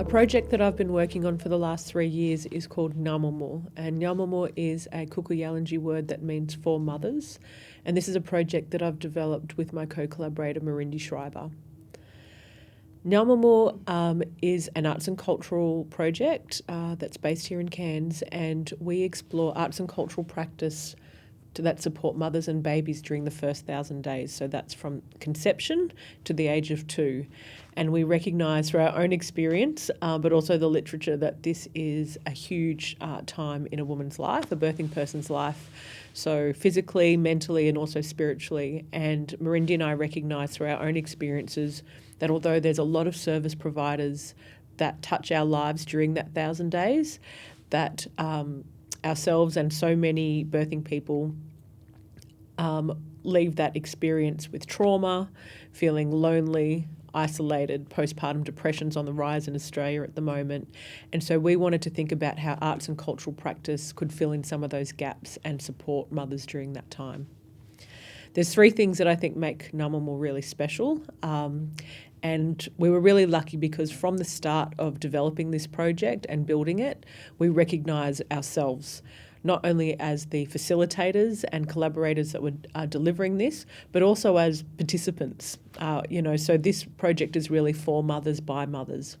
A project that I've been working on for the last 3 years is called Ngamumu, and Ngamumu is a Kuku-Yalanji word that means for mothers, and this is a project that I've developed with my co-collaborator Mirindi Schreiber. Ngamumu is an arts and cultural project that's based here in Cairns, and we explore arts and cultural practice that support mothers and babies during the first 1,000 days. So that's from conception to the age of 2. And we recognise through our own experience, but also the literature, that this is a huge time in a woman's life, a birthing person's life. So physically, mentally, and also spiritually. And Mirindi and I recognise through our own experiences that although there's a lot of service providers that touch our lives during that 1,000 days, that ourselves and so many birthing people leave that experience with trauma, feeling lonely, isolated. Postpartum depression's on the rise in Australia at the moment. And so we wanted to think about how arts and cultural practice could fill in some of those gaps and support mothers during that time. There's 3 things that I think make Ngamumu really special. And we were really lucky because from the start of developing this project and building it, we recognise ourselves not only as the facilitators and collaborators that were delivering this, but also as participants. So this project is really for mothers by mothers.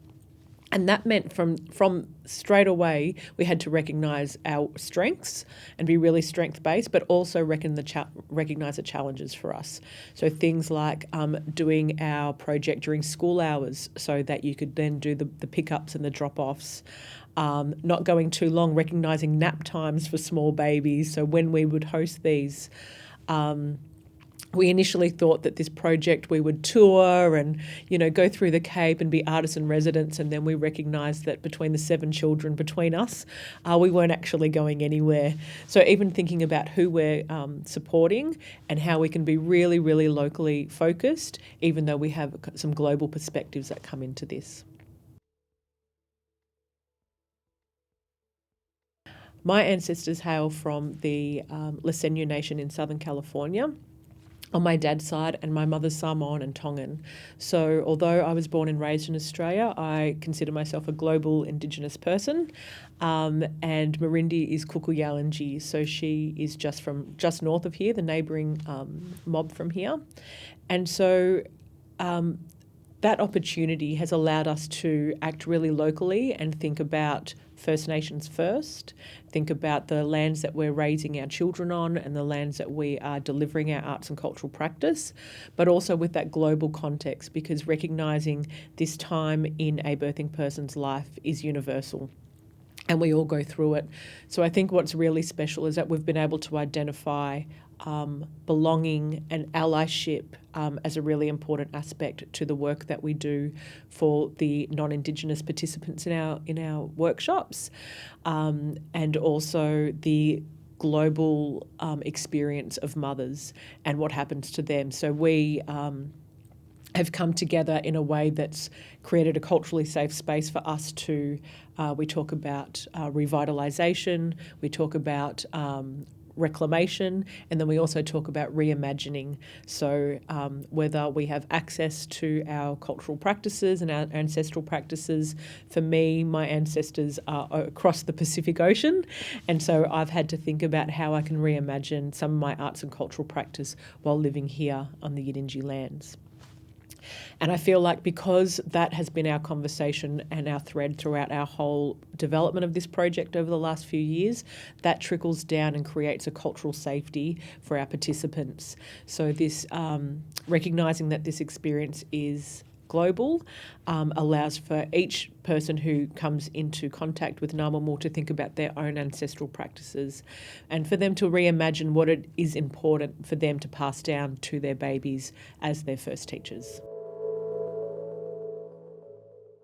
And that meant from straight away, we had to recognise our strengths and be really strength-based, but also recognise the challenges for us. So things like doing our project during school hours so that you could then do the pickups and the drop-offs, not going too long, recognising nap times for small babies. So when we would host these, we initially thought that this project we would tour and, go through the Cape and be artists in residence, and then we recognised that between the 7 children between us, we weren't actually going anywhere. So even thinking about who we're supporting and how we can be really, really locally focused, even though we have some global perspectives that come into this. My ancestors hail from the Licenia Nation in Southern California on my dad's side, and my mother's Samoan and Tongan. So although I was born and raised in Australia, I consider myself a global Indigenous person, and Mirindi is Kuku-Yalanji, so she is just north of here, the neighbouring mob from here. And so that opportunity has allowed us to act really locally and think about First Nations first, think about the lands that we're raising our children on and the lands that we are delivering our arts and cultural practice, but also with that global context, because recognising this time in a birthing person's life is universal and we all go through it. So I think what's really special is that we've been able to identify belonging and allyship as a really important aspect to the work that we do for the non-Indigenous participants in our workshops, and also the global experience of mothers and what happens to them. So we have come together in a way that's created a culturally safe space for us to, we talk about revitalisation, we talk about reclamation, and then we also talk about reimagining. So whether we have access to our cultural practices and our ancestral practices. For me, my ancestors are across the Pacific Ocean, and so I've had to think about how I can reimagine some of my arts and cultural practice while living here on the Yidinji lands. And I feel like because that has been our conversation and our thread throughout our whole development of this project over the last few years, that trickles down and creates a cultural safety for our participants. So this recognising that this experience is global allows for each person who comes into contact with Ngamumu to think about their own ancestral practices and for them to reimagine what it is important for them to pass down to their babies as their first teachers.